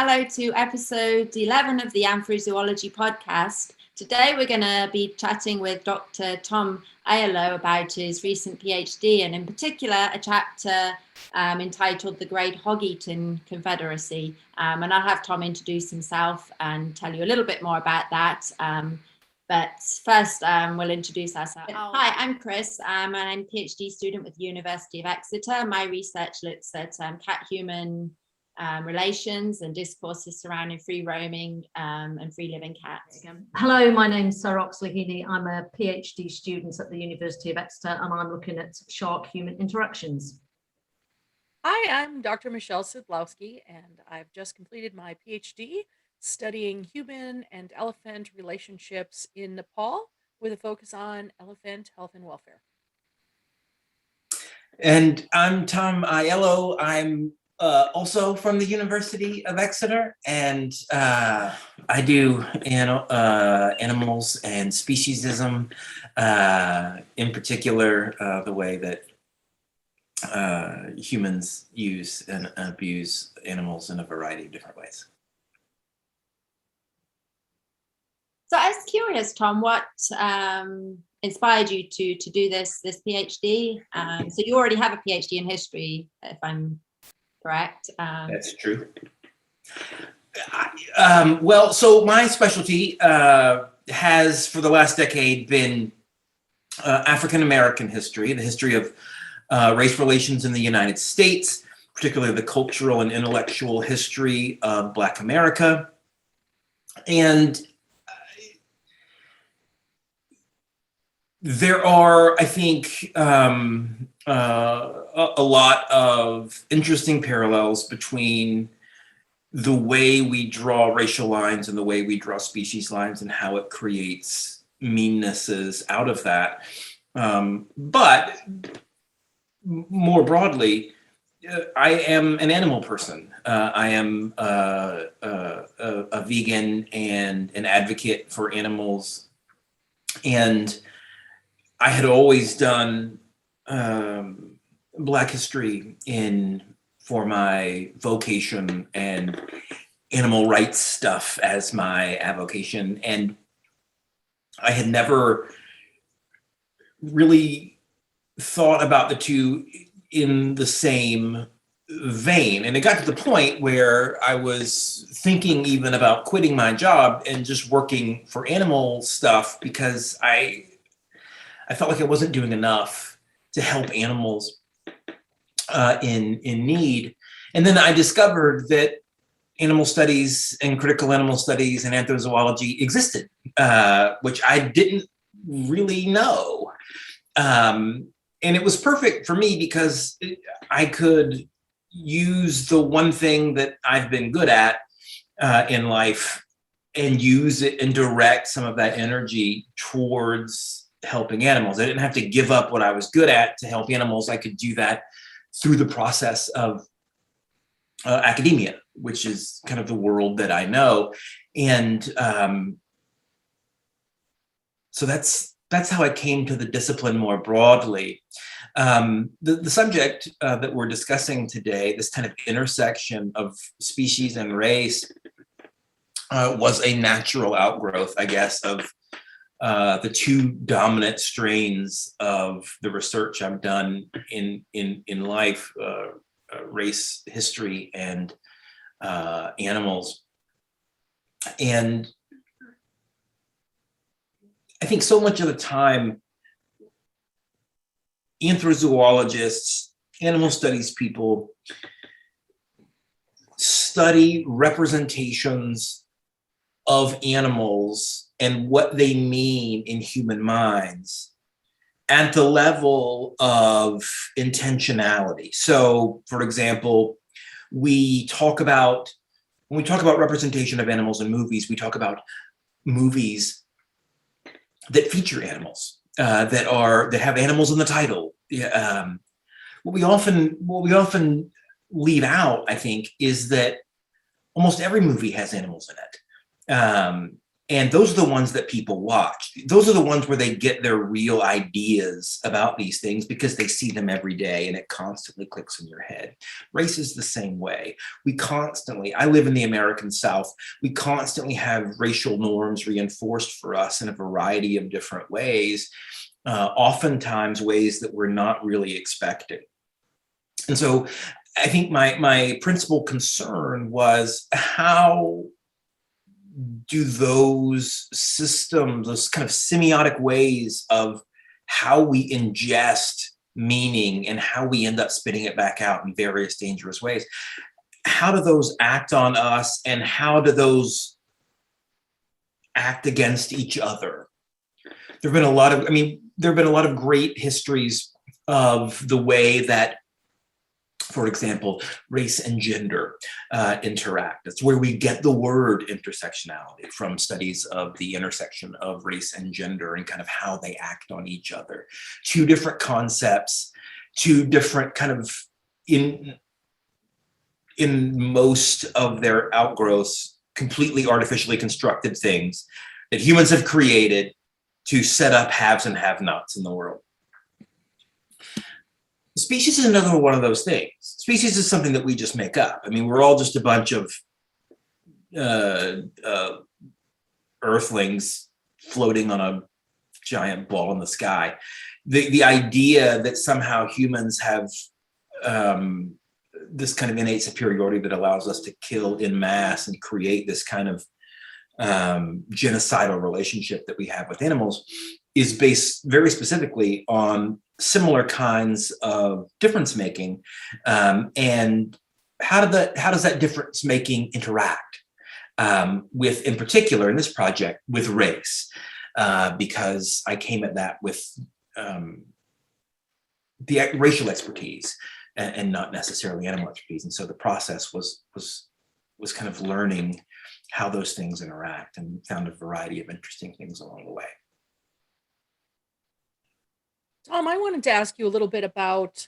hello to episode 11 of the Anthrozoology podcast. Today we're going to be chatting with Dr. Tom Aiello about his recent PhD, and in particular a chapter entitled The Great Hog Eating Confederacy. And I'll have Tom introduce himself and tell you a little bit more about that. But first, we'll introduce ourselves. Hi, I'm Kris, and I'm a PhD student with the University of Exeter. My research looks at cat-human relations and discourses surrounding free roaming and free living cats. Hello, my name's Oxley Heaney. I'm a PhD student at the University of Exeter, and I'm looking at shark-human interactions. Hi, I'm Dr. Michelle Szydlowski, and I've just completed my PhD studying human and elephant relationships in Nepal with a focus on elephant health and welfare. And I'm Tom Aiello. I'm also from the University of Exeter, and I do animals and speciesism, in particular the way that humans use and abuse animals in a variety of different ways. So I was curious, Tom, what inspired you to do this PhD? So you already have a PhD in history, if I'm correct. That's true. Well, so my specialty has for the last decade been African-American history, the history of race relations in the United States, particularly the cultural and intellectual history of Black America. And there are, I think, a lot of interesting parallels between the way we draw racial lines and the way we draw species lines and how it creates meannesses out of that. But more broadly, I am an animal person. I am a vegan and an advocate for animals. And I had always done Black history for my vocation and animal rights stuff as my avocation. And I had never really thought about the two in the same vein. And it got to the point where I was thinking even about quitting my job and just working for animal stuff because I felt like I wasn't doing enough to help animals in need. And then I discovered that animal studies and critical animal studies and anthrozoology existed, which I didn't really know. And it was perfect for me because I could use the one thing that I've been good at in life and use it and direct some of that energy towards helping animals. I didn't have to give up what I was good at to help animals. I could do that through the process of academia, which is kind of the world that I know. And so that's how I came to the discipline more broadly. The subject that we're discussing today, this kind of intersection of species and race, was a natural outgrowth, I guess, of the two dominant strains of the research I've done in life, race history and animals. And I think so much of the time, anthrozoologists, animal studies people, study representations of animals and what they mean in human minds at the level of intentionality. So, for example, when we talk about representation of animals in movies, we talk about movies that feature animals, that have animals in the title. What we often leave out, I think, is that almost every movie has animals in it. And those are the ones that people watch. Those are the ones where they get their real ideas about these things because they see them every day and it constantly clicks in your head. Race is the same way. I live in the American South, we constantly have racial norms reinforced for us in a variety of different ways, oftentimes ways that we're not really expecting. And so I think my principal concern was, how do those systems, those kind of semiotic ways of how we ingest meaning and how we end up spitting it back out in various dangerous ways, how do those act on us, and how do those act against each other? There have been a lot of great histories of the way that, for example, race and gender interact. That's where we get the word intersectionality, from studies of the intersection of race and gender and kind of how they act on each other. Two different concepts, two different kind of, in most of their outgrowths, completely artificially constructed things that humans have created to set up haves and have-nots in the world. Species is another one of those things. Species is something that we just make up. I mean, we're all just a bunch of earthlings floating on a giant ball in the sky. The idea that somehow humans have this kind of innate superiority that allows us to kill in mass and create this kind of genocidal relationship that we have with animals is based very specifically on similar kinds of difference making, and how does that difference making interact with, in particular in this project, with race, because I came at that with the racial expertise and not necessarily animal expertise, and so the process was kind of learning how those things interact, and found a variety of interesting things along the way. Tom, I wanted to ask you a little bit about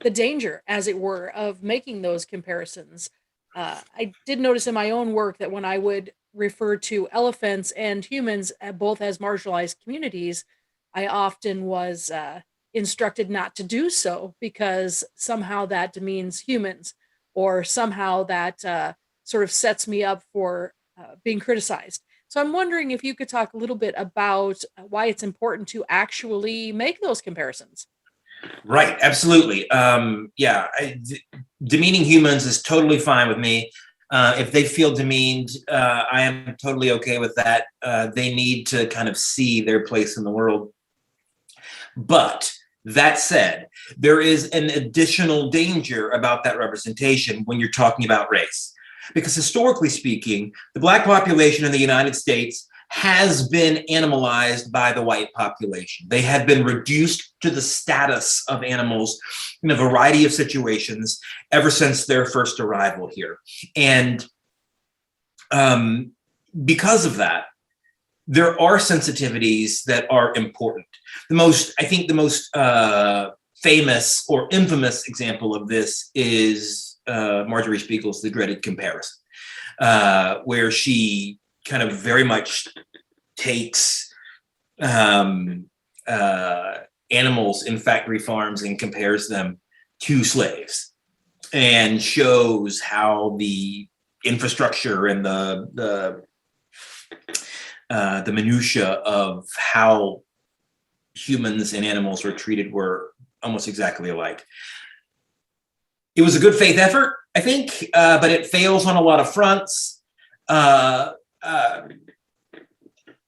the danger, as it were, of making those comparisons. I did notice in my own work that when I would refer to elephants and humans both as marginalized communities, I often was instructed not to do so because somehow that demeans humans, or somehow that sort of sets me up for being criticized. So I'm wondering if you could talk a little bit about why it's important to actually make those comparisons. Right, absolutely. Demeaning humans is totally fine with me. If they feel demeaned, I am totally okay with that. They need to kind of see their place in the world. But that said, there is an additional danger about that representation when you're talking about race. Because historically speaking, the Black population in the United States has been animalized by the white population. They have been reduced to the status of animals in a variety of situations ever since their first arrival here. And because of that, there are sensitivities that are important. I think the most famous or infamous example of this is Marjorie Spiegel's The Dreaded Comparison, where she kind of very much takes animals in factory farms and compares them to slaves, and shows how the infrastructure and the minutia of how humans and animals were treated were almost exactly alike. It was a good faith effort, I think, but it fails on a lot of fronts,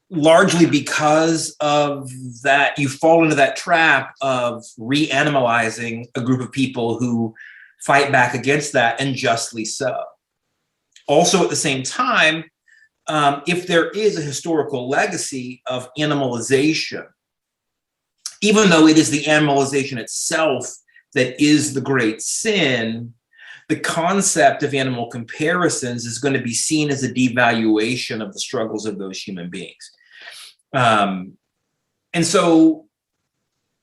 largely because of that. You fall into that trap of reanimalizing a group of people who fight back against that, and justly so. Also, at the same time, if there is a historical legacy of animalization, even though it is the animalization itself that is the great sin, the concept of animal comparisons is going to be seen as a devaluation of the struggles of those human beings. And so,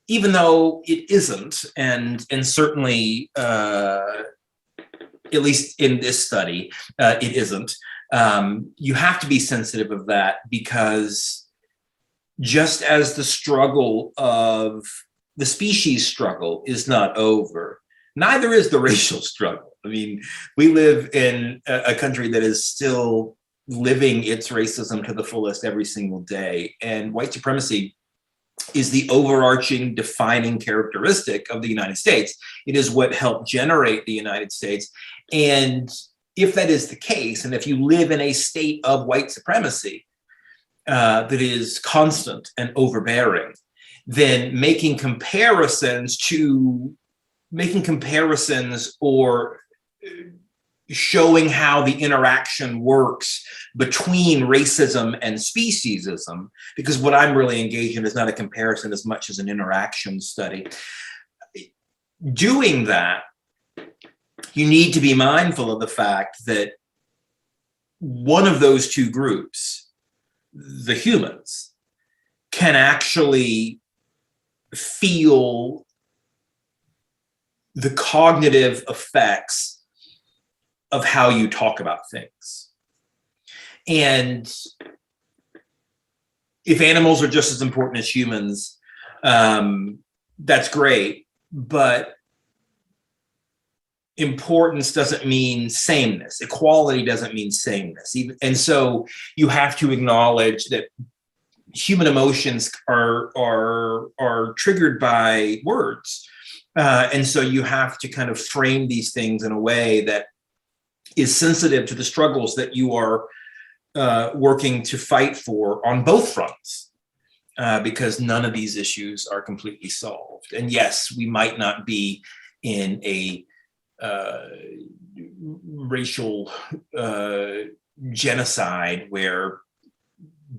even though it isn't, and certainly, at least in this study, it isn't, You have to be sensitive of that, because just as the struggle of the species struggle is not over, neither is the racial struggle. I mean, we live in a country that is still living its racism to the fullest every single day. And white supremacy is the overarching defining characteristic of the United States. It is what helped generate the United States. And if that is the case, and if you live in a state of white supremacy that is constant and overbearing, then making comparisons or showing how the interaction works between racism and speciesism, because what I'm really engaged in is not a comparison as much as an interaction study. Doing that, you need to be mindful of the fact that one of those two groups, the humans, can actually feel the cognitive effects of how you talk about things. And if animals are just as important as humans, that's great, but importance doesn't mean sameness. Equality doesn't mean sameness. And so you have to acknowledge that human emotions are triggered by words. And so you have to kind of frame these things in a way that is sensitive to the struggles that you are working to fight for on both fronts, because none of these issues are completely solved. And yes, we might not be in a racial genocide where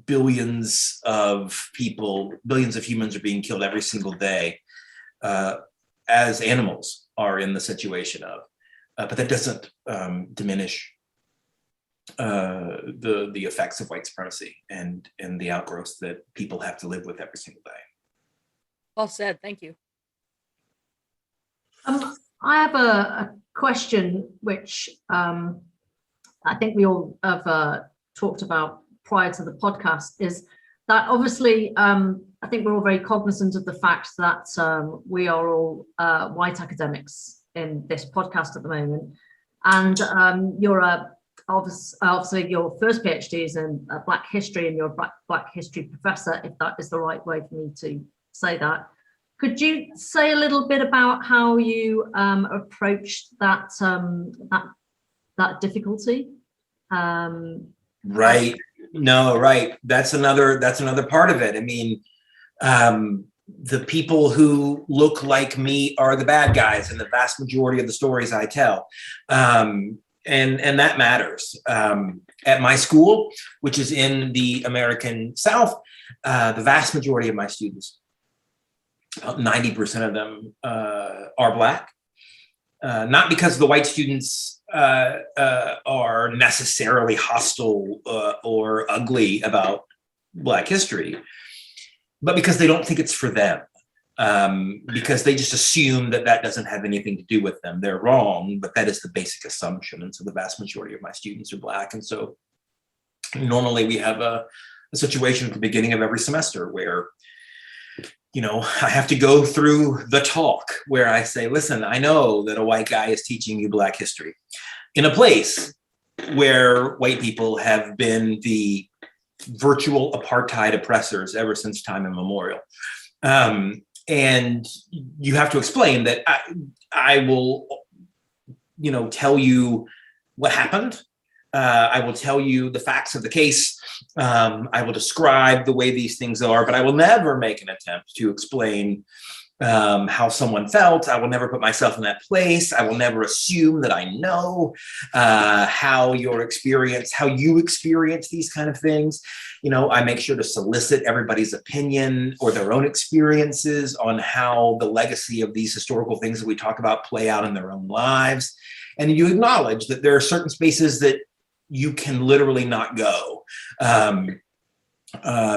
billions of humans are being killed every single day, as animals are in the situation of. But that doesn't diminish the effects of white supremacy and the outgrowths that people have to live with every single day. Well said. Thank you. I have a question which I think we all have talked about prior to the podcast, is that obviously I think we're all very cognizant of the fact that we are all white academics in this podcast at the moment, and you're obviously your first PhD is in Black history, and you're a Black history professor, if that is the right way for me to say that. Could you say a little bit about how you approached that difficulty? Right. No, right. That's another part of it. I mean, the people who look like me are the bad guys in the vast majority of the stories I tell. And that matters. At my school, which is in the American South, the vast majority of my students, about 90% of them are Black. Not because the white students are necessarily hostile or ugly about Black history, but because they don't think it's for them, because they just assume that doesn't have anything to do with them. They're wrong, but that is the basic assumption. And so the vast majority of my students are Black. And so normally we have a situation at the beginning of every semester where, you know, I have to go through the talk where I say, listen, I know that a white guy is teaching you Black history in a place where white people have been the virtual apartheid oppressors ever since time immemorial. And you have to explain that I will, you know, tell you what happened. I will tell you the facts of the case. I will describe the way these things are, but I will never make an attempt to explain how someone felt. I will never put myself in that place. I will never assume that I know how you experience these kind of things. You know, I make sure to solicit everybody's opinion or their own experiences on how the legacy of these historical things that we talk about play out in their own lives. And you acknowledge that there are certain spaces that you can literally not go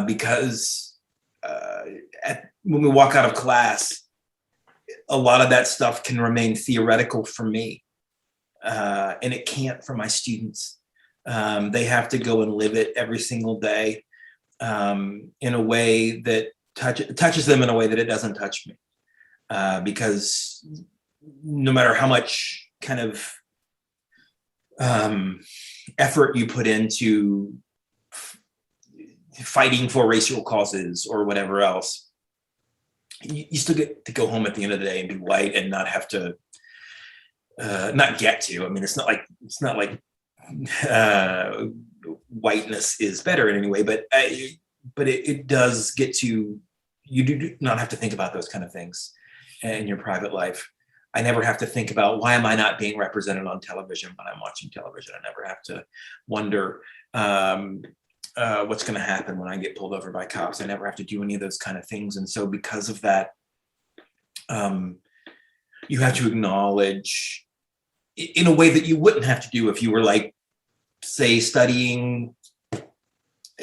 because when we walk out of class, a lot of that stuff can remain theoretical for me, and it can't for my students. They have to go and live it every single day in a way that touches them in a way that it doesn't touch me. Because no matter how much kind of effort you put into fighting for racial causes or whatever else, you still get to go home at the end of the day and be white and not have to, not get to. I mean, it's not like whiteness is better in any way, but it does get to, you do not have to think about those kind of things in your private life. I never have to think about, why am I not being represented on television when I'm watching television? I never have to wonder what's going to happen when I get pulled over by cops. I never have to do any of those kind of things. And so because of that, you have to acknowledge in a way that you wouldn't have to do if you were, like, say, studying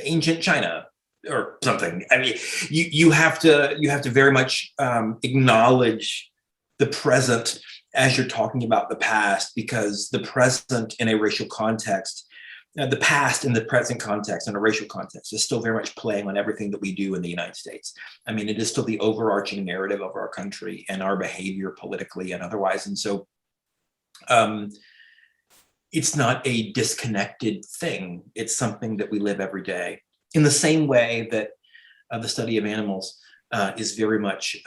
ancient China or something. I mean, you have to very much acknowledge the present as you're talking about the past, because the present in a racial context, the past in the present context, in a racial context, is still very much playing on everything that we do in the United States. I mean, it is still the overarching narrative of our country and our behavior politically and otherwise. And so it's not a disconnected thing. It's something that we live every day. In the same way that the study of animals is very much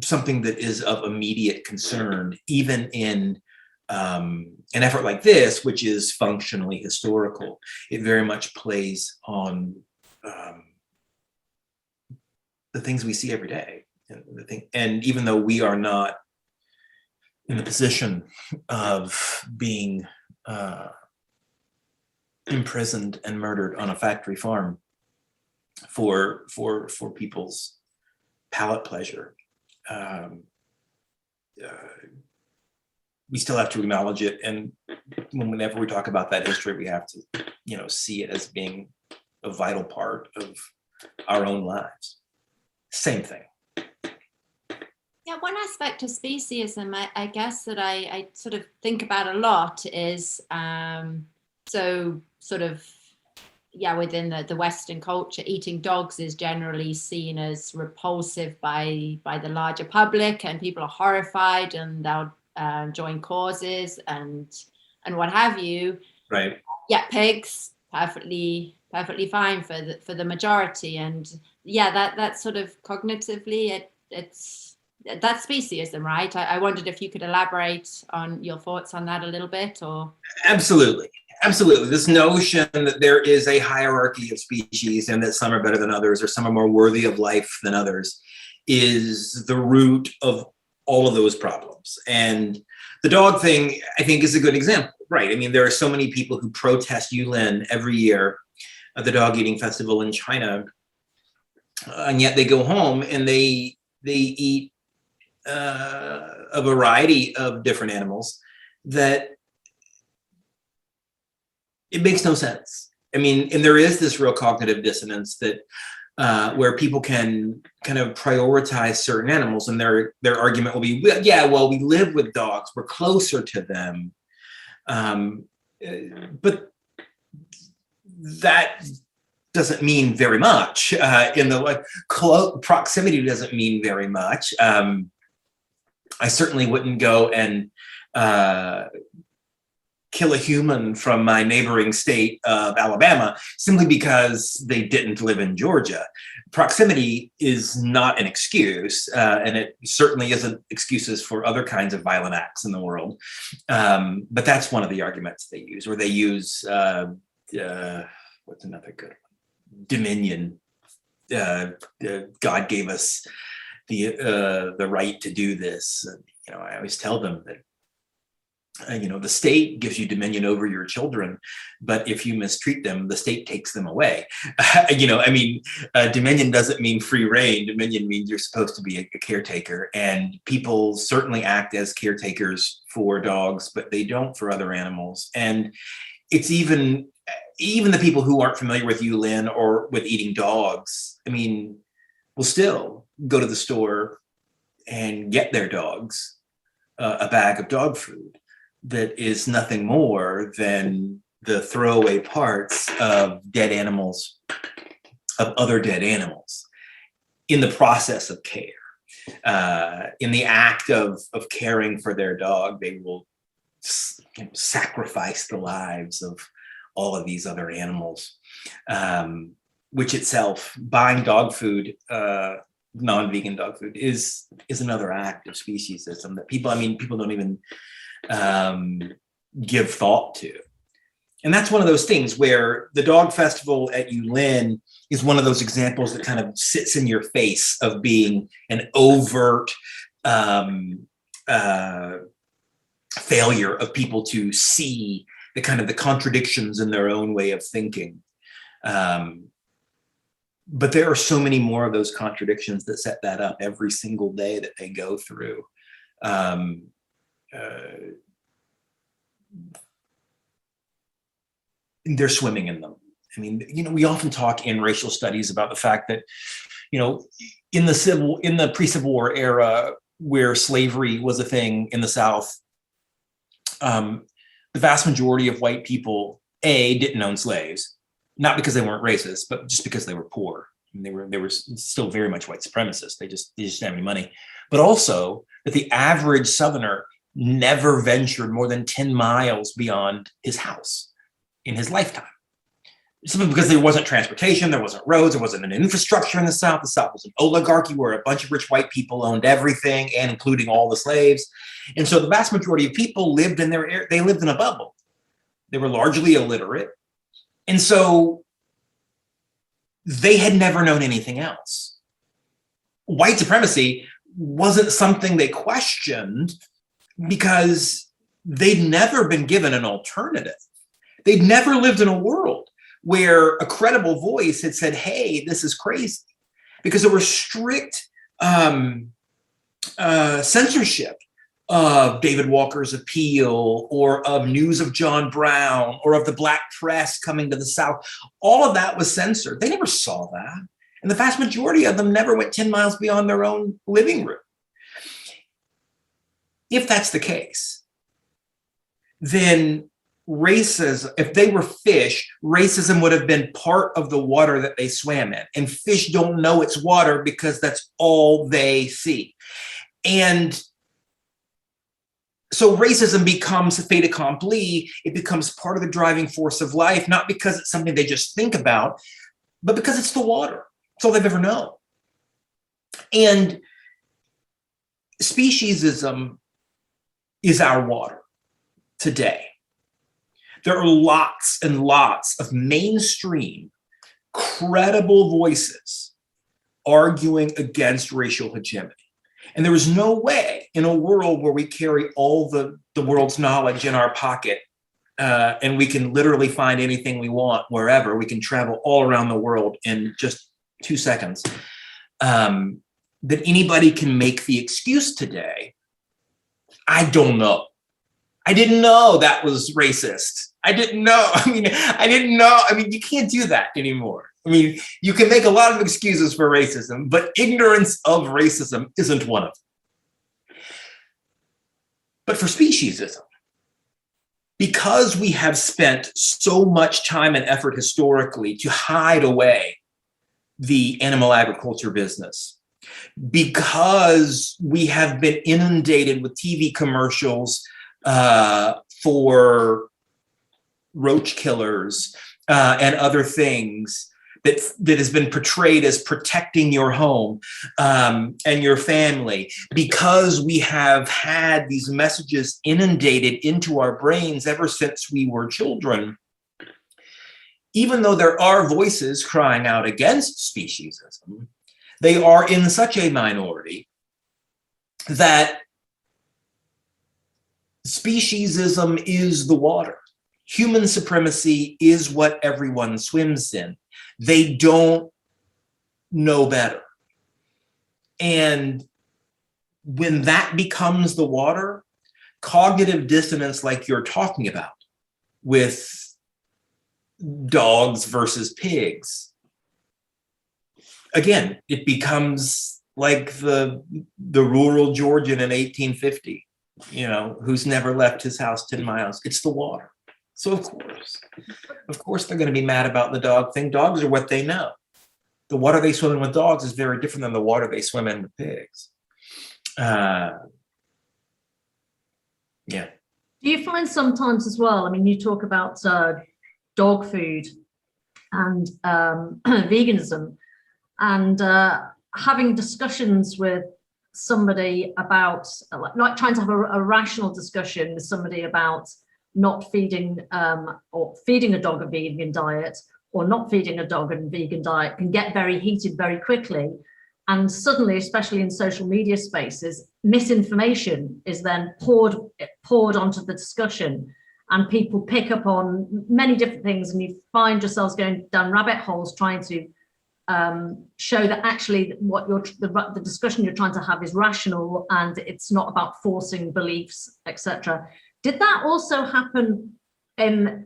something that is of immediate concern, even in an effort like this, which is functionally historical. It very much plays on the things we see every day. And even though we are not in the position of being imprisoned and murdered on a factory farm for people's palate pleasure, we still have to acknowledge it. And whenever we talk about that history, we have to, see it as being a vital part of our own lives. Same thing. Yeah, one aspect of speciesism, I guess, that I sort of think about a lot is within the Western culture, eating dogs is generally seen as repulsive by the larger public, and people are horrified, and they'll join causes and what have you. Right. Yeah, pigs perfectly fine for the majority, and that sort of cognitively that's speciesism, right? I wondered if you could elaborate on your thoughts on that a little bit, or. Absolutely. This notion that there is a hierarchy of species and that some are better than others or some are more worthy of life than others is the root of all of those problems. And the dog thing, I think, is a good example, right? I mean, there are so many people who protest Yulin every year at the dog eating festival in China, and yet they go home and they eat a variety of different animals that it makes no sense. I mean, and there is this real cognitive dissonance that where people can kind of prioritize certain animals, and their argument will be, we live with dogs, we're closer to them, but that doesn't mean very much. In the proximity doesn't mean very much. I certainly wouldn't go and kill a human from my neighboring state of Alabama simply because they didn't live in Georgia. Proximity is not an excuse, and it certainly isn't excuses for other kinds of violent acts in the world. But that's one of the arguments they use, or they use, what's another good one? Dominion. God gave us the right to do this. I always tell them that the state gives you dominion over your children, but if you mistreat them, the state takes them away. Dominion doesn't mean free reign. Dominion means you're supposed to be a caretaker, and people certainly act as caretakers for dogs, but they don't for other animals. And it's even the people who aren't familiar with Yulin or with eating dogs, will still go to the store and get their dogs a bag of dog food. that is nothing more than the throwaway parts of dead animals, of other dead animals, in the process of care. In the act of caring for their dog, they will sacrifice the lives of all of these other animals, which itself, buying dog food, non-vegan dog food, is another act of speciesism that people don't even give thought to. And that's one of those things where the dog festival at Yulin is one of those examples that kind of sits in your face of being an overt failure of people to see the kind of the contradictions in their own way of thinking. But there are so many more of those contradictions that set that up every single day that they go through. They're swimming in them. I mean, we often talk in racial studies about the fact that, in the pre-Civil War era, where slavery was a thing in the South, the vast majority of white people, didn't own slaves, not because they weren't racist, but just because they were poor. And they were still very much white supremacists. They just didn't have any money. But also that the average Southerner never ventured more than 10 miles beyond his house in his lifetime. Simply because there wasn't transportation, there wasn't roads, there wasn't an infrastructure in the South. The South was an oligarchy where a bunch of rich white people owned everything, and including all the slaves. And so the vast majority of people lived in they lived in a bubble. They were largely illiterate. And so they had never known anything else. White supremacy wasn't something they questioned because they'd never been given an alternative. They'd never lived in a world where a credible voice had said, hey, this is crazy. Because there were strict censorship of David Walker's Appeal, or of news of John Brown, or of the Black press coming to the South. All of that was censored. They never saw that. And the vast majority of them never went 10 miles beyond their own living room. If that's the case, then racism, if they were fish, racism would have been part of the water that they swam in. And fish don't know it's water because that's all they see. And so racism becomes a fait accompli. It becomes part of the driving force of life, not because it's something they just think about, but because it's the water. It's all they've ever known. And speciesism is our water today. There are lots and lots of mainstream, credible voices arguing against racial hegemony. And there is no way in a world where we carry all the world's knowledge in our pocket, and we can literally find anything we want wherever, we can travel all around the world in just 2 seconds, that anybody can make the excuse today, I don't know. I didn't know that was racist. I didn't know. I mean, you can't do that anymore. I mean, you can make a lot of excuses for racism, but ignorance of racism isn't one of them. But for speciesism, because we have spent so much time and effort historically to hide away the animal agriculture business, because we have been inundated with TV commercials for roach killers and other things that has been portrayed as protecting your home and your family, because we have had these messages inundated into our brains ever since we were children. Even though there are voices crying out against speciesism, they are in such a minority that speciesism is the water. Human supremacy is what everyone swims in. They don't know better. And when that becomes the water, cognitive dissonance like you're talking about with dogs versus pigs, again, it becomes like the rural Georgian in 1850. who's never left his house 10 miles. It's the water. So of course they're going to be mad about the dog thing. Dogs are what they know. The water they swim in with dogs is very different than the water they swim in with pigs. Yeah. Do you find sometimes as well, I mean, you talk about dog food and veganism, and having discussions with somebody about, like trying to have a rational discussion with somebody about not feeding or feeding a dog a vegan diet or not feeding a dog a vegan diet can get very heated very quickly. And suddenly, especially in social media spaces, misinformation is then poured onto the discussion, and people pick up on many different things, and you find yourselves going down rabbit holes trying to show that actually what the discussion you're trying to have is rational and it's not about forcing beliefs, etc. Did that also happen in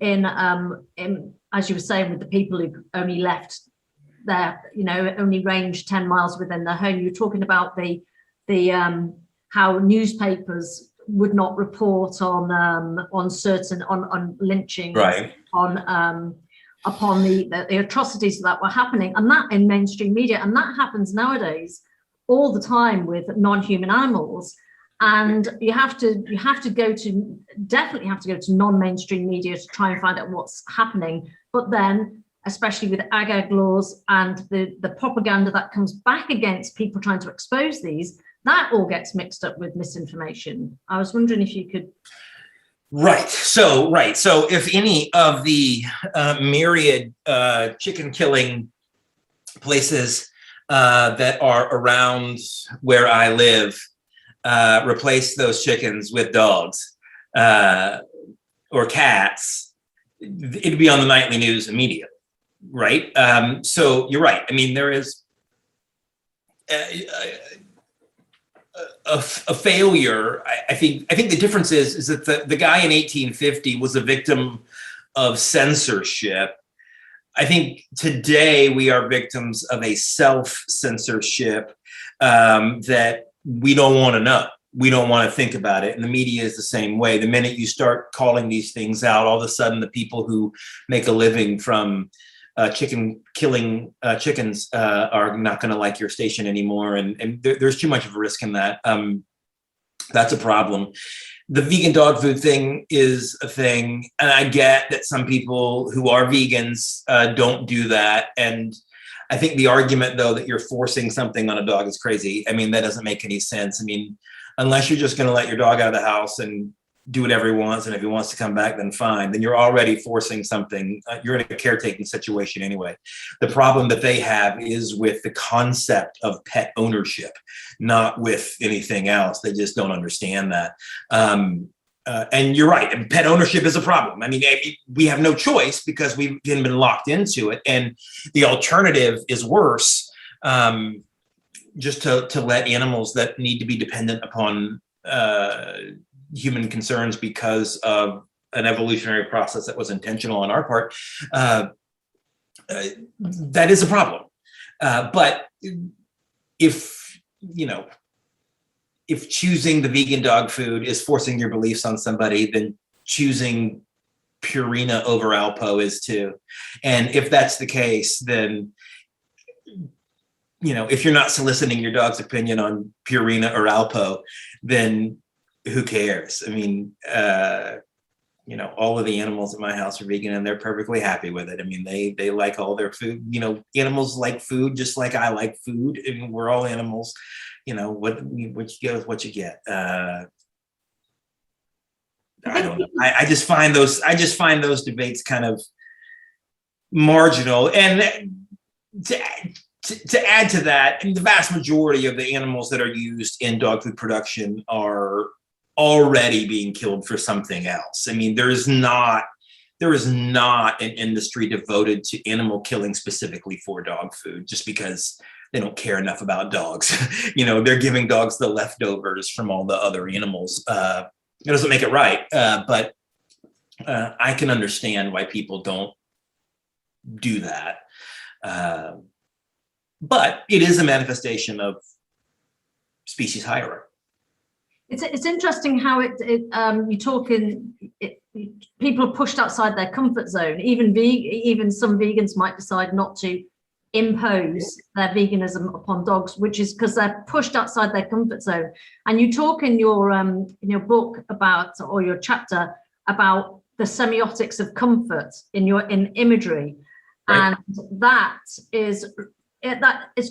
as you were saying, with the people who only left their, only range 10 miles within their home? You were talking about the how newspapers would not report on certain on lynching, right, upon the atrocities that were happening, and that in mainstream media, and that happens nowadays all the time with non-human animals. And you definitely have to go to non-mainstream media to try and find out what's happening. But then, especially with ag laws and the propaganda that comes back against people trying to expose these, that all gets mixed up with misinformation. I was wondering if you could. Right. So if any of the myriad chicken killing places that are around where I live replace those chickens with dogs or cats, it'd be on the nightly news immediately. Right. So you're right. I mean, there is a failure. I think the difference is that the guy in 1850 was a victim of censorship. I think today we are victims of a self-censorship that we don't want to know. We don't want to think about it. And the media is the same way. The minute you start calling these things out, all of a sudden the people who make a living from killing chickens are not going to like your station anymore. And there's too much of a risk in that. That's a problem. The vegan dog food thing is a thing. And I get that some people who are vegans don't do that. And I think the argument, though, that you're forcing something on a dog is crazy. I mean, that doesn't make any sense. I mean, unless you're just going to let your dog out of the house and do whatever he wants, and if he wants to come back, then fine. Then you're already forcing something. You're in a caretaking situation anyway. The problem that they have is with the concept of pet ownership, not with anything else. They just don't understand that. And you're right. And pet ownership is a problem. I mean, we have no choice because we've been locked into it. And the alternative is worse. Just to let animals that need to be dependent upon human concerns because of an evolutionary process that was intentional on our part, that is a problem. But if choosing the vegan dog food is forcing your beliefs on somebody, then choosing Purina over Alpo is too. And if that's the case, then if you're not soliciting your dog's opinion on Purina or Alpo, then who cares? I mean, all of the animals at my house are vegan and they're perfectly happy with it. I mean, they like all their food. Animals like food just like I like food, and we're all animals. What you get is what you get. I don't know. I just find those debates kind of marginal. And to add to that, the vast majority of the animals that are used in dog food production are already being killed for something else. I mean, there is not an industry devoted to animal killing specifically for dog food, just because they don't care enough about dogs. They're giving dogs the leftovers from all the other animals. It doesn't make it right, but I can understand why people don't do that. But it is a manifestation of species hierarchy. It's interesting how you talk people are pushed outside their comfort zone. Even some vegans might decide not to impose their veganism upon dogs, which is because they're pushed outside their comfort zone. And you talk in your book about, or your chapter about, the semiotics of comfort in imagery, right. And that is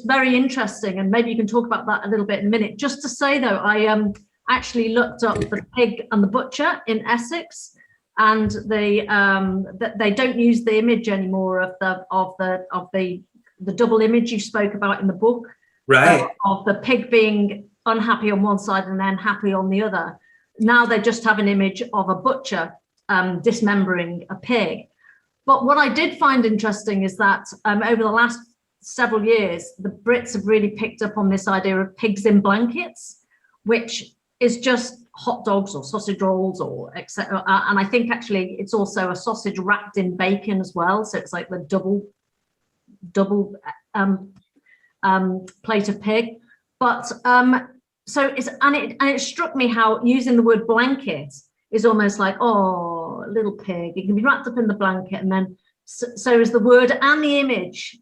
very interesting. And maybe you can talk about that a little bit in a minute. Just to say though, I actually looked up the pig and the butcher in Essex, and they don't use the image anymore of the double image you spoke about in the book, right? Of the pig being unhappy on one side and then happy on the other. Now they just have an image of a butcher dismembering a pig. But what I did find interesting is that over the last several years, the Brits have really picked up on this idea of pigs in blankets, which is just hot dogs or sausage rolls or etc. And I think actually it's also a sausage wrapped in bacon as well. So it's like the double plate of pig. But so it struck me how using the word blanket is almost like, oh, little pig, it can be wrapped up in the blanket. And then so is the word and the image.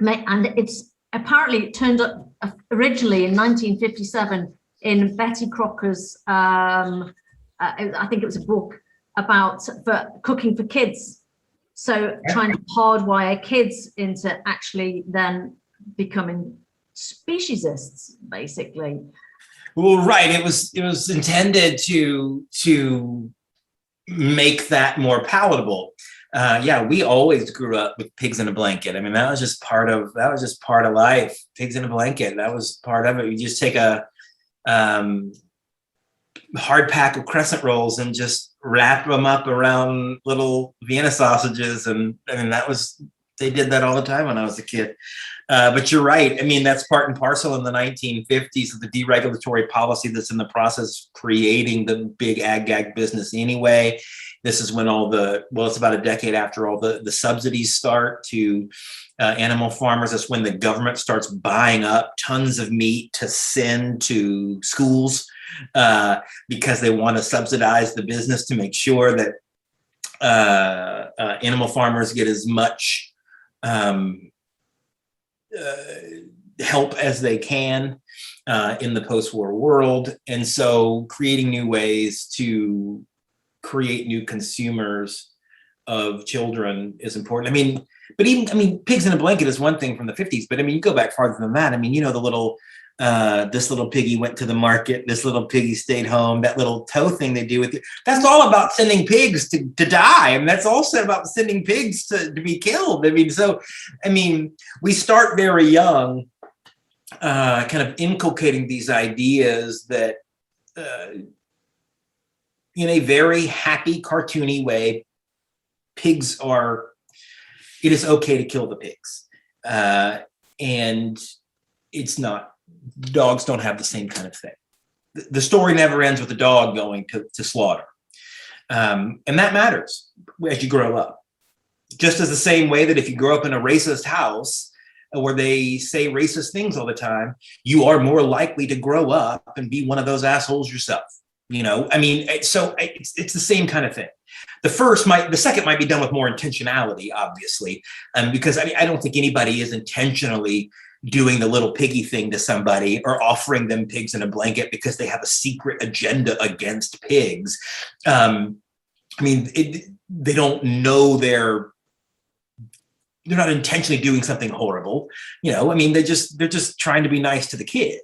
And it's apparently it turned up originally in 1957 in Betty Crocker's, I think it was a book about cooking for kids. So trying to hardwire kids into actually then becoming speciesists, basically. Well, right. It was intended to make that more palatable. Yeah, we always grew up with pigs in a blanket. I mean, that was just part of life. Pigs in a blanket. That was part of it. You just take a hard pack of crescent rolls and just wrap them up around little Vienna sausages. And I mean, they did that all the time when I was a kid. But you're right. I mean, that's part and parcel in the 1950s of the deregulatory policy that's in the process of creating the big ag-gag business anyway. This is when it's about a decade after all the subsidies start to animal farmers. That's when the government starts buying up tons of meat to send to schools because they want to subsidize the business to make sure that animal farmers get as much help as they can in the post-war world. And so creating new ways to create new consumers of children is important. I mean, pigs in a blanket is one thing from the 50s, but I mean, you go back farther than that. I mean, the little, this little piggy went to the market, this little piggy stayed home, that little toe thing they do with it. That's all about sending pigs to die. And that's also about sending pigs to be killed. I mean, we start very young, kind of inculcating these ideas that, in a very happy, cartoony way, it is okay to kill the pigs. And it's not, dogs don't have the same kind of thing. The story never ends with the dog going to slaughter. And that matters as you grow up. Just as the same way that if you grow up in a racist house where they say racist things all the time, you are more likely to grow up and be one of those assholes yourself. I mean, so it's the same kind of thing. The second might be done with more intentionality, obviously, because I don't think anybody is intentionally doing the little piggy thing to somebody or offering them pigs in a blanket because they have a secret agenda against pigs. I mean, they don't know they're not intentionally doing something horrible. I mean, they're just trying to be nice to the kid.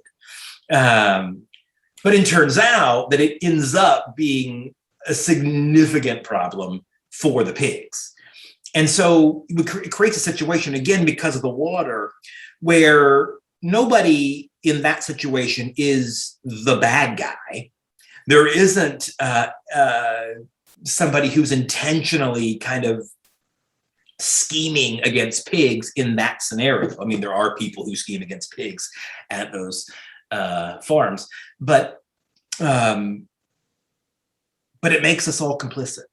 But it turns out that it ends up being a significant problem for the pigs. And so it creates a situation, again, because of the water, where nobody in that situation is the bad guy. There isn't somebody who's intentionally kind of scheming against pigs in that scenario. I mean, there are people who scheme against pigs at those farms, but it makes us all complicit,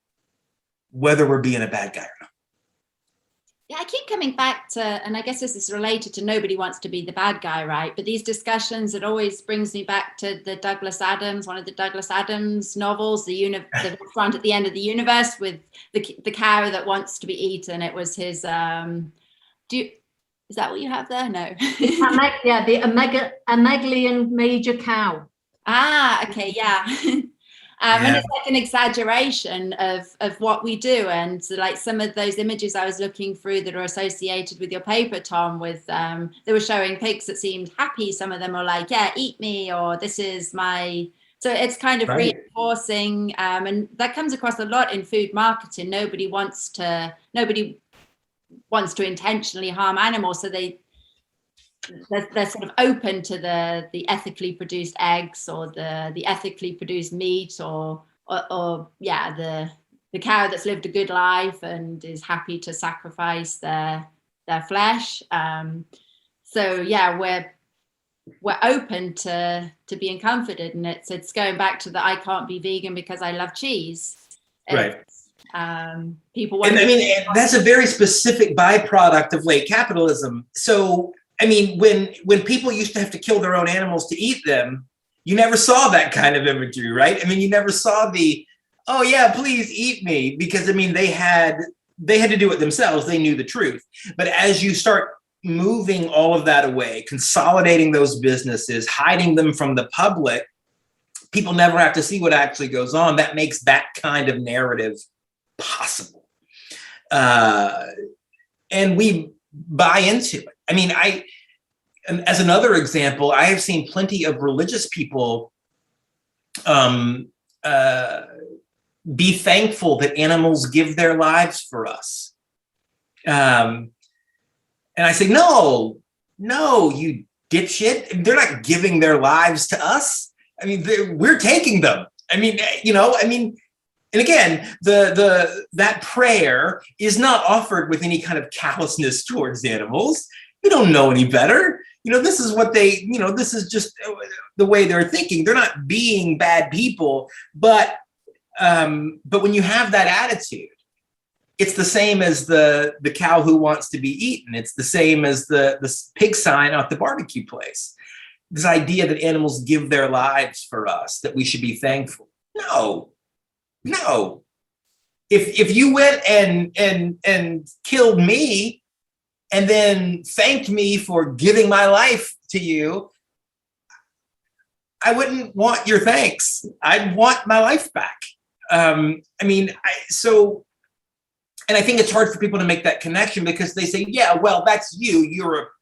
whether we're being a bad guy or not. Yeah, I keep coming back to, and I guess this is related to nobody wants to be the bad guy, right? But these discussions, it always brings me back to the Douglas Adams, one of the Douglas Adams novels, the front at the end of the universe with the cow that wants to be eaten. It was his, is that what you have there? No. Yeah, the Amegalian major cow. Ah, okay, yeah. And it's like an exaggeration of what we do. And so like some of those images I was looking through that are associated with your paper, Tom, with they were showing pigs that seemed happy. Some of them were like, yeah, eat me, or this is my, so it's kind of reinforcing, and that comes across a lot in food marketing. Nobody wants to intentionally harm animals, so they're sort of open to the ethically produced eggs or the ethically produced meat or the cow that's lived a good life and is happy to sacrifice their flesh. So yeah, we're open to being comforted, and it's going back to the I can't be vegan because I love cheese. Right. People want and I mean, that's a very specific byproduct of late capitalism. So I mean, when people used to have to kill their own animals to eat them, you never saw that kind of imagery, right? I mean, you never saw the, oh yeah, please eat me, because I mean, they had to do it themselves. They knew the truth. But as you start moving all of that away, consolidating those businesses, hiding them from the public, people never have to see what actually goes on. That makes that kind of narrative possible. And we buy into it. I mean, as another example, I have seen plenty of religious people be thankful that animals give their lives for us. And I say, no, you dipshit. They're not giving their lives to us. I mean, we're taking them. I mean, and again, that prayer is not offered with any kind of callousness towards animals. We don't know any better. This is what this is just the way they're thinking. They're not being bad people, but when you have that attitude, it's the same as the cow who wants to be eaten. It's the same as the pig sign at the barbecue place. This idea that animals give their lives for us, that we should be thankful. No. If you went and killed me and then thanked me for giving my life to you, I wouldn't want your thanks. I'd want my life back. And I think it's hard for people to make that connection because they say, yeah, well, that's you.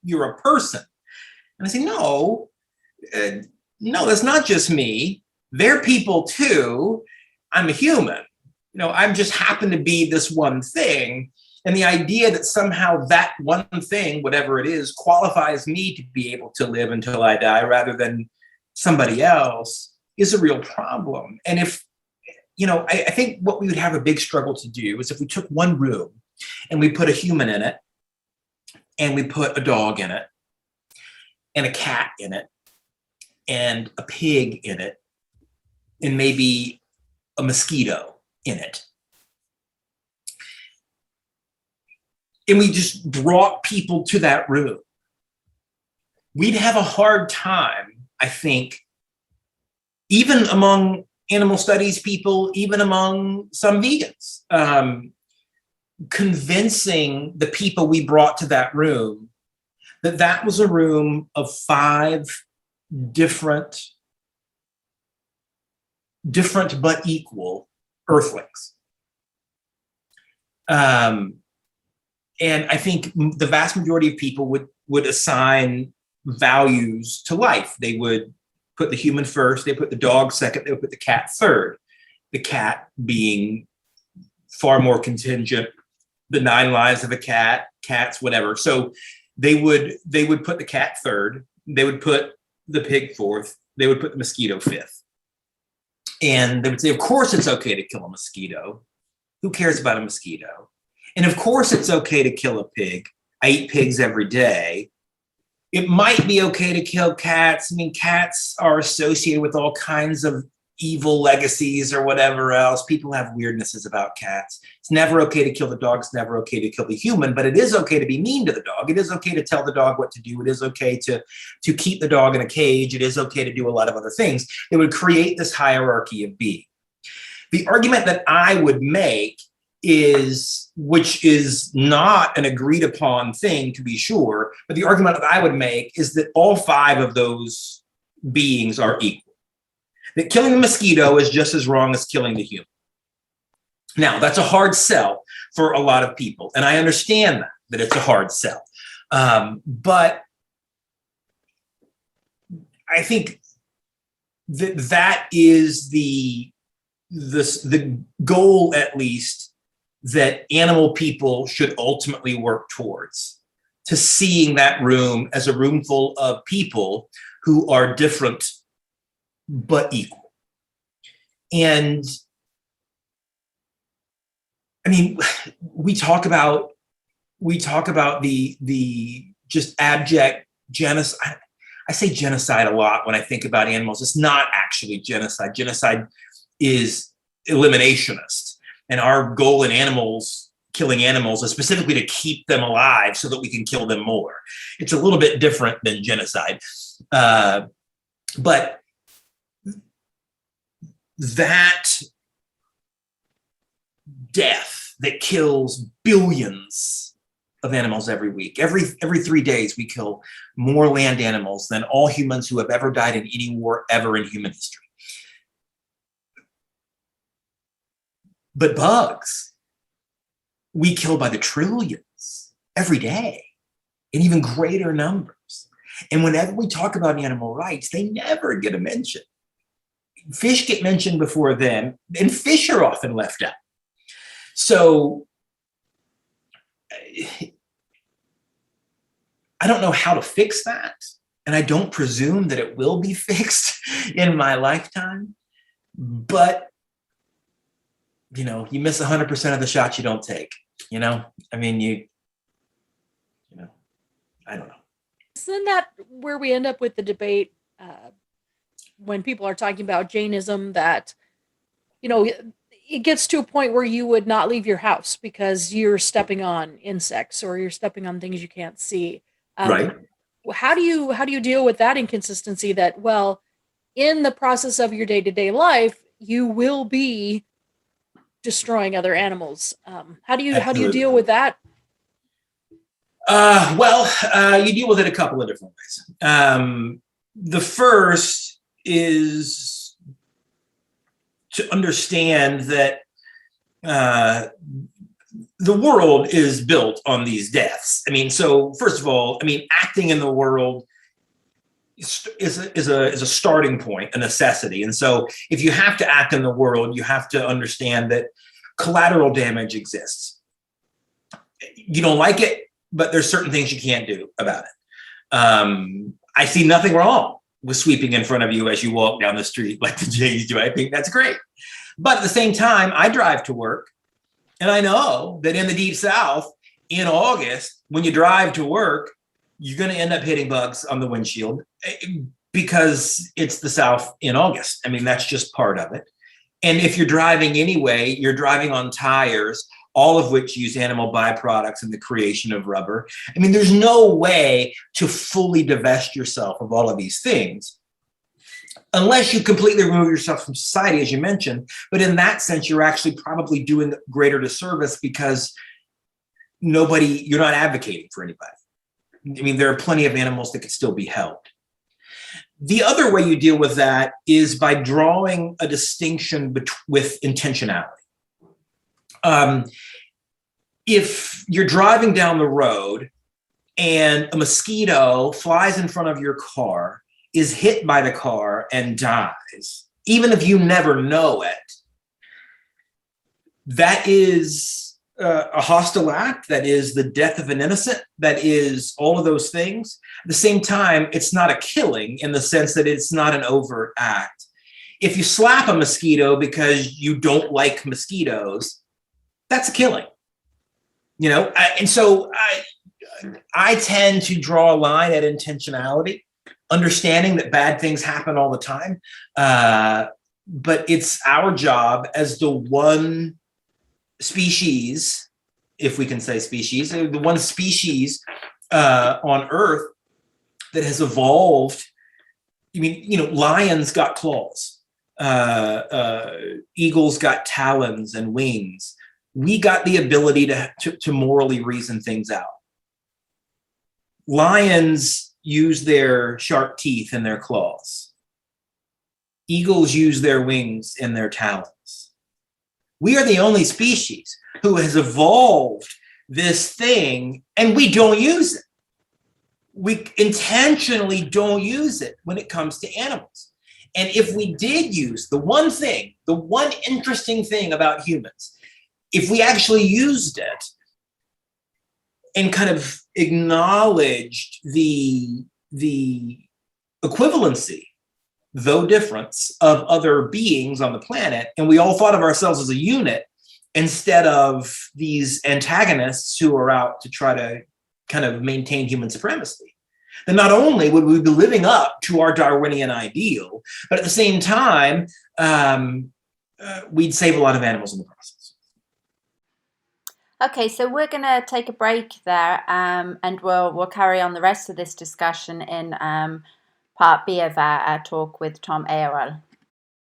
You're a person. And I say, no, that's not just me. They're people too. I'm a human. I just happen to be this one thing. And the idea that somehow that one thing, whatever it is, qualifies me to be able to live until I die rather than somebody else is a real problem. And I think what we would have a big struggle to do is if we took one room and we put a human in it and we put a dog in it and a cat in it and a pig in it and maybe a mosquito in it. And we just brought people to that room. We'd have a hard time, I think, even among animal studies people, even among some vegans, convincing the people we brought to that room that was a room of 5 different but equal earthlings. And I think the vast majority of people would assign values to life. They would put the human first, they put the dog second, they would put the cat third. The cat being far more contingent, the 9 lives of a cat, cats, whatever. So they would put the cat third, they would put the pig fourth, they would put the mosquito fifth. And they would say, of course it's okay to kill a mosquito. Who cares about a mosquito? And of course it's okay to kill a pig. I eat pigs every day. It might be okay to kill cats. I mean, cats are associated with all kinds of evil legacies or whatever else. People have weirdnesses about cats. It's never okay to kill the dog. It's never okay to kill the human, but it is okay to be mean to the dog. It is okay to tell the dog what to do. It is okay to keep the dog in a cage. It is okay to do a lot of other things. It would create this hierarchy of being. The argument that I would make is, which is not an agreed upon thing to be sure, but the argument that I would make is that all 5 of those beings are equal. That killing the mosquito is just as wrong as killing the human. Now, that's a hard sell for a lot of people, and I understand that it's a hard sell. But I think that is the goal, at least, that animal people should ultimately work towards, to seeing that room as a room full of people who are different but equal. And I mean, we talk about the just abject genocide. I say genocide a lot when I think about animals. It's not actually genocide. Genocide is eliminationist. And our goal in killing animals is specifically to keep them alive so that we can kill them more. It's a little bit different than genocide. But that death that kills billions of animals every week, every 3 days, we kill more land animals than all humans who have ever died in any war ever in human history. But bugs, we kill by the trillions every day, in even greater numbers. And whenever we talk about animal rights, they never get a mention. Fish get mentioned before them, and fish are often left out. So I don't know how to fix that, and I don't presume that it will be fixed in my lifetime. But you miss 100% of the shots you don't take. I mean, I don't know. Isn't that where we end up with the debate when people are talking about Jainism, that, it gets to a point where you would not leave your house because you're stepping on insects or you're stepping on things you can't see. Right. How do you deal with that inconsistency that, well, in the process of your day-to-day life, you will be destroying other animals? How do you deal with that? You deal with it a couple of different ways. The first is to understand that the world is built on these deaths. I mean, so first of all, acting in the world is a starting point, a necessity. And so if you have to act in the world, you have to understand that collateral damage exists. You don't like it, but there's certain things you can't do about it. I see nothing wrong with sweeping in front of you as you walk down the street like the Jays do. I think that's great. But at the same time, I drive to work, and I know that in the Deep South, in August, when you drive to work, you're going to end up hitting bugs on the windshield because it's the South in August. I mean, that's just part of it. And if you're driving anyway, you're driving on tires, all of which use animal byproducts in the creation of rubber. I mean, there's no way to fully divest yourself of all of these things unless you completely remove yourself from society, as you mentioned. But in that sense, you're actually probably doing greater disservice because you're not advocating for anybody. I mean, there are plenty of animals that could still be helped. The other way you deal with that is by drawing a distinction with intentionality. If you're driving down the road and a mosquito flies in front of your car, is hit by the car and dies, even if you never know it, that is a hostile act. That is the death of an innocent. That is all of those things. At the same time, it's not a killing in the sense that it's not an overt act. If you slap a mosquito because you don't like mosquitoes, that's a killing, and so I tend to draw a line at intentionality, understanding that bad things happen all the time. but it's our job as the one species, if we can say species, the one species on Earth that has evolved. I mean, lions got claws, eagles got talons and wings. We got the ability to morally reason things out. Lions use their sharp teeth and their claws. Eagles use their wings and their talons. We are the only species who has evolved this thing, and we don't use it. We intentionally don't use it when it comes to animals. And if we did use the one interesting thing about humans, if we actually used it and kind of acknowledged the equivalency, though difference, of other beings on the planet, and we all thought of ourselves as a unit instead of these antagonists who are out to try to kind of maintain human supremacy, then not only would we be living up to our Darwinian ideal, but at the same time, we'd save a lot of animals in the process. Okay, so we're going to take a break there, and we'll carry on the rest of this discussion in part B of our talk with Tom Aeillo.